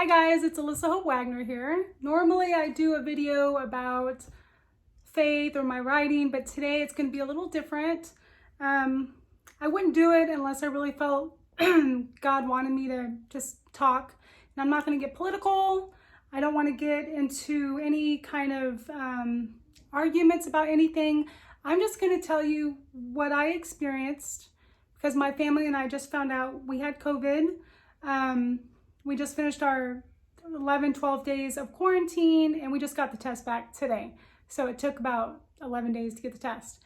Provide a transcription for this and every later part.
Hi guys, it's Alyssa Hope Wagner here. Normally I do a video about faith or my writing, but today it's going to be a little different. I wouldn't do it unless I really felt God wanted me to just talk. And I'm not going to get political. I don't want to get into any kind of arguments about anything. I'm just going to tell you what I experienced because my family and I just found out we had COVID. We just finished our 11, 12 days of quarantine and we just got the test back today. So it took about 11 days to get the test.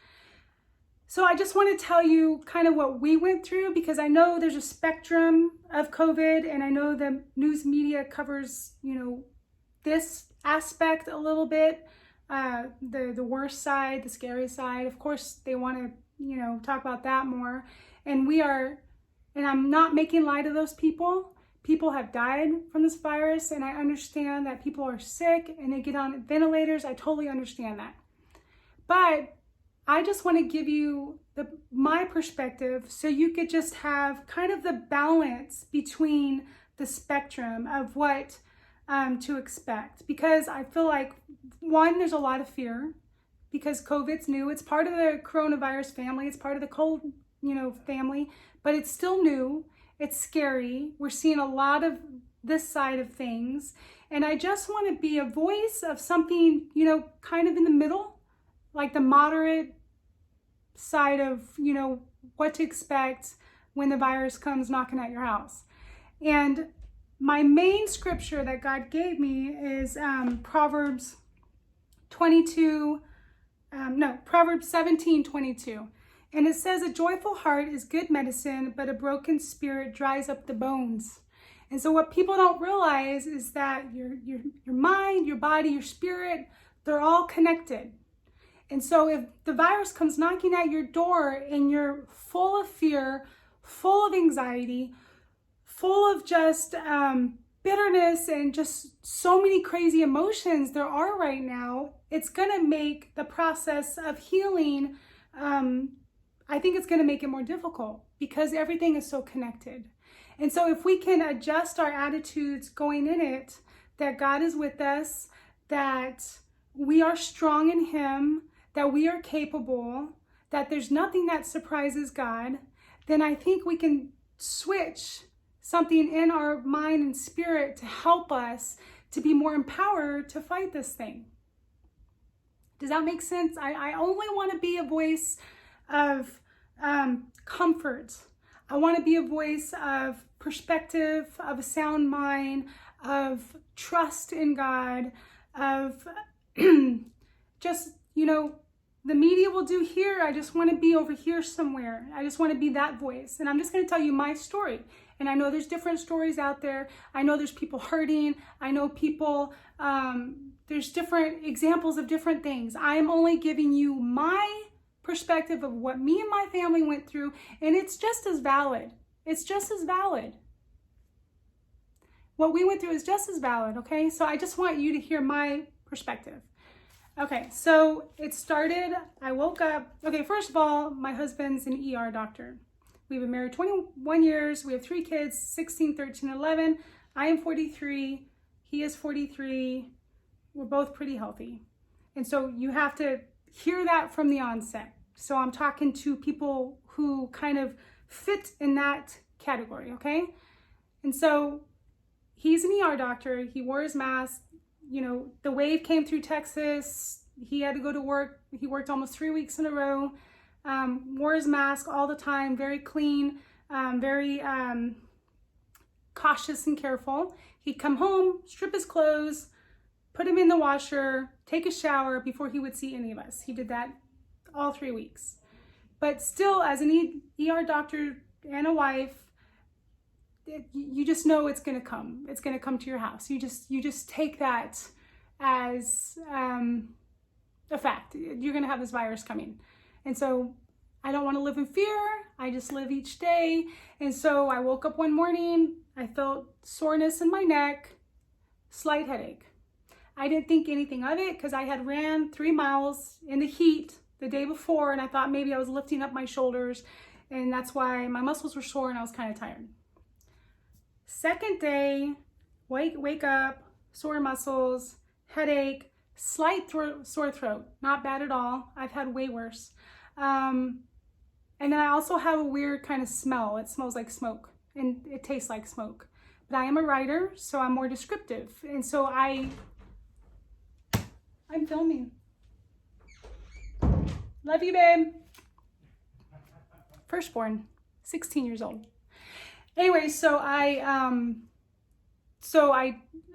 So I just want to tell you kind of what we went through because I know there's a spectrum of COVID and I know the news media covers, this aspect a little bit, the worst side, the scary side. Of course, they want to, talk about that more. And I'm not making light of those people. People have died from this virus, and I understand that people are sick and they get on ventilators. I totally understand that. But I just want to give you my perspective so you could just have kind of the balance between the spectrum of what to expect. Because I feel like, one, there's a lot of fear because COVID's new. It's part of the coronavirus family. It's part of the cold, family, but it's still new. It's scary. We're seeing a lot of this side of things. And I just want to be a voice of something, kind of in the middle, like the moderate side of, what to expect when the virus comes knocking at your house. And my main scripture that God gave me is Proverbs 17:22. And it says, a joyful heart is good medicine, but a broken spirit dries up the bones. And so what people don't realize is that your mind, your body, your spirit, they're all connected. And so if the virus comes knocking at your door and you're full of fear, full of anxiety, full of just bitterness and just so many crazy emotions there are right now, it's going to make the process of healing I think it's going to make it more difficult because everything is so connected. And so if we can adjust our attitudes going in it, that God is with us, that we are strong in Him, that we are capable, that there's nothing that surprises God, then I think we can switch something in our mind and spirit to help us to be more empowered to fight this thing. Does that make sense? I only want to be a voice of comfort. I want to be a voice of perspective, of a sound mind, of trust in God, of just, the media will do here. I just want to be over here somewhere. I just want to be that voice. And I'm just going to tell you my story. And I know there's different stories out there. I know there's people hurting. I know people, there's different examples of different things. I am only giving you my perspective of what me and my family went through, and it's just as valid. It's just as valid. What we went through is just as valid, okay? So I just want you to hear my perspective. Okay, so it started, I woke up, okay, first of all, my husband's an ER doctor. We've been married 21 years. We have 3 kids, 16, 13, 11. I am 43. He is 43. We're both pretty healthy. And so you have to hear that from the onset. So I'm talking to people who kind of fit in that category, okay? And so he's an ER doctor. He wore his mask. The wave came through Texas. He had to go to work. He worked almost 3 weeks in a row. Wore his mask all the time, very clean, very cautious and careful. He'd come home, strip his clothes, put him in the washer, take a shower before he would see any of us. He did that all 3 weeks. But still, as an ER doctor and a wife, you just know it's going to come. It's going to come to your house. You just take that as a fact. You're going to have this virus coming. And so I don't want to live in fear. I just live each day. And so I woke up one morning. I felt soreness in my neck, slight headache. I didn't think anything of it because I had ran 3 miles in the heat the day before, and I thought maybe I was lifting up my shoulders, and that's why my muscles were sore and I was kind of tired. Second day, wake up, sore muscles, headache, slight sore throat, not bad at all. I've had way worse. And then I also have a weird kind of smell. It smells like smoke and it tastes like smoke. But I am a writer, so I'm more descriptive. And so I'm filming. Love you, babe. Firstborn, 16 years old. Anyway,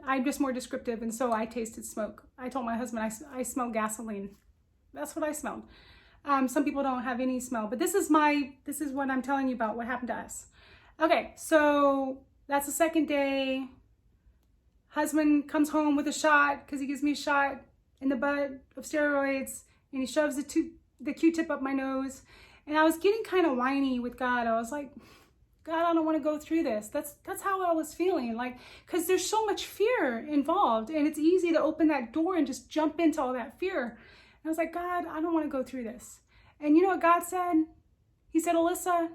I'm just more descriptive, and so I tasted smoke. I told my husband I smelled gasoline. That's what I smelled. Some people don't have any smell, but this is what I'm telling you about what happened to us. Okay, so that's the second day. Husband comes home with a shot because he gives me a shot in the butt of steroids, and he shoves the Q-tip up my nose. And I was getting kind of whiny with God. I was like, God, I don't want to go through this. That's how I was feeling, like, because there's so much fear involved, and it's easy to open that door and just jump into all that fear. And I was like, God, I don't want to go through this. And you know what God said? He said, Alyssa,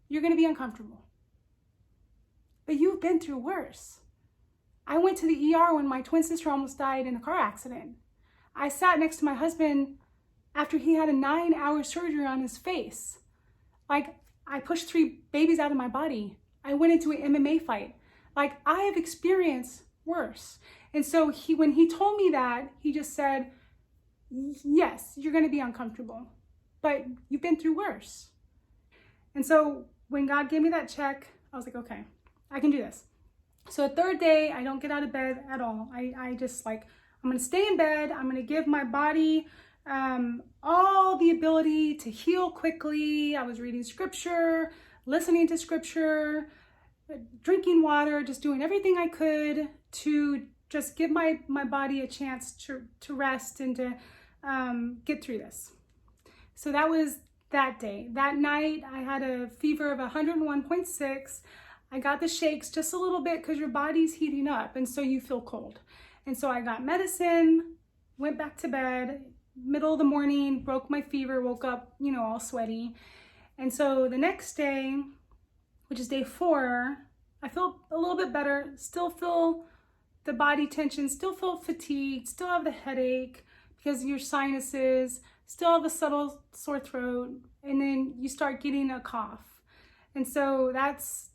you're going to be uncomfortable, but you've been through worse. I went to the ER when my twin sister almost died in a car accident. I sat next to my husband after he had a 9-hour surgery on his face. Like, I pushed 3 babies out of my body. I went into an MMA fight. Like, I have experienced worse. And so when he told me that, he just said, yes, you're going to be uncomfortable, but you've been through worse. And so when God gave me that check, I was like, okay, I can do this. So the third day, I don't get out of bed at all. I just like, I'm going to stay in bed. I'm going to give my body all the ability to heal quickly. I was reading scripture, listening to scripture, drinking water, just doing everything I could to just give my body a chance to rest and to get through this. So that was that day. That night, I had a fever of 101.6. I got the shakes just a little bit because your body's heating up, and so you feel cold. And so I got medicine, went back to bed, middle of the morning, broke my fever, woke up, all sweaty. And so the next day, which is day 4, I feel a little bit better, still feel the body tension, still feel fatigued, still have the headache because of your sinuses, still have a subtle sore throat, and then you start getting a cough. And so that's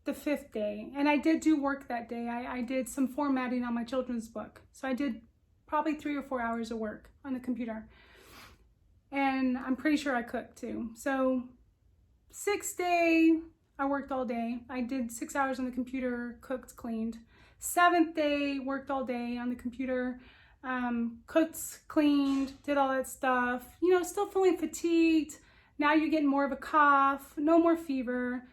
the 5th day. And I did do work that day. I did some formatting on my children's book. So I did probably 3 or 4 hours of work on the computer. And I'm pretty sure I cooked too. So 6th day, I worked all day. I did 6 hours on the computer, cooked, cleaned. 7th day, worked all day on the computer, cooked, cleaned, did all that stuff. Still feeling fatigued. Now you're getting more of a cough, no more fever,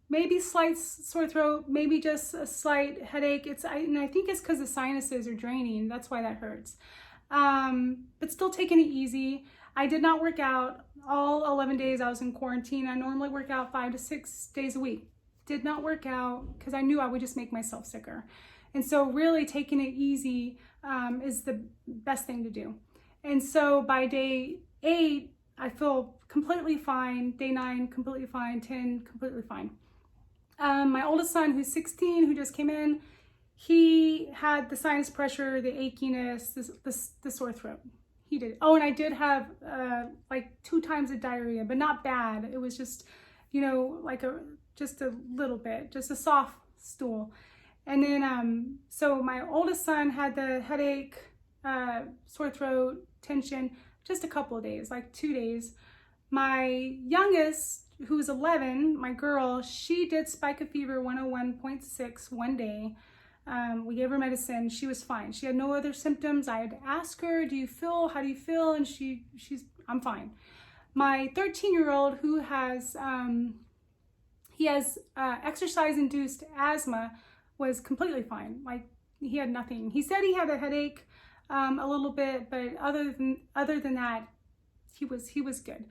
maybe slight sore throat, maybe just a slight headache. And I think it's because the sinuses are draining. That's why that hurts. But still taking it easy. I did not work out all 11 days I was in quarantine. I normally work out 5 to 6 days a week. Did not work out because I knew I would just make myself sicker. And so really taking it easy is the best thing to do. And so by day 8, I feel completely fine. Day 9, completely fine. 10, completely fine. My oldest son, who's 16, who just came in, he had the sinus pressure, the achiness, the sore throat. He did. Oh, and I did have like 2 times the diarrhea, but not bad. It was just, just a little bit, just a soft stool. And then, so my oldest son had the headache, sore throat, tension, just a couple of days, like 2 days. My youngest, who's 11, my girl, she did spike a fever 101.6 one day. We gave her medicine. She was fine. She had no other symptoms. I had to ask her, how do you feel? And I'm fine. My 13-year-old who has, he has exercise-induced asthma was completely fine. Like, he had nothing. He said he had a headache a little bit, but other than that, he was good.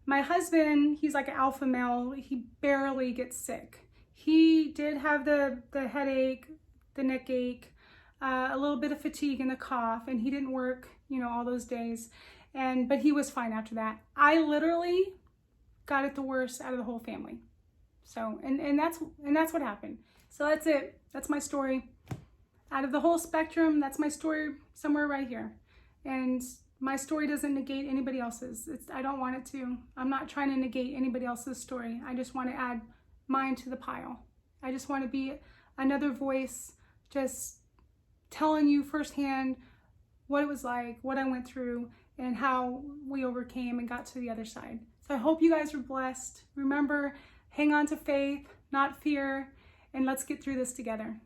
My husband, he's like an alpha male. He barely gets sick. He did have the headache, the neck ache, a little bit of fatigue and the cough, and he didn't work, all those days. But he was fine after that. I literally got it the worst out of the whole family. So, and that's what happened. So that's it. That's my story. out of the whole spectrum, that's my story somewhere right here. And my story doesn't negate anybody else's. I don't want it to. I'm not trying to negate anybody else's story. I just want to add mine to the pile. I just want to be another voice, just telling you firsthand what it was like, what I went through, and how we overcame and got to the other side. So I hope you guys are blessed. Remember, hang on to faith, not fear, and let's get through this together.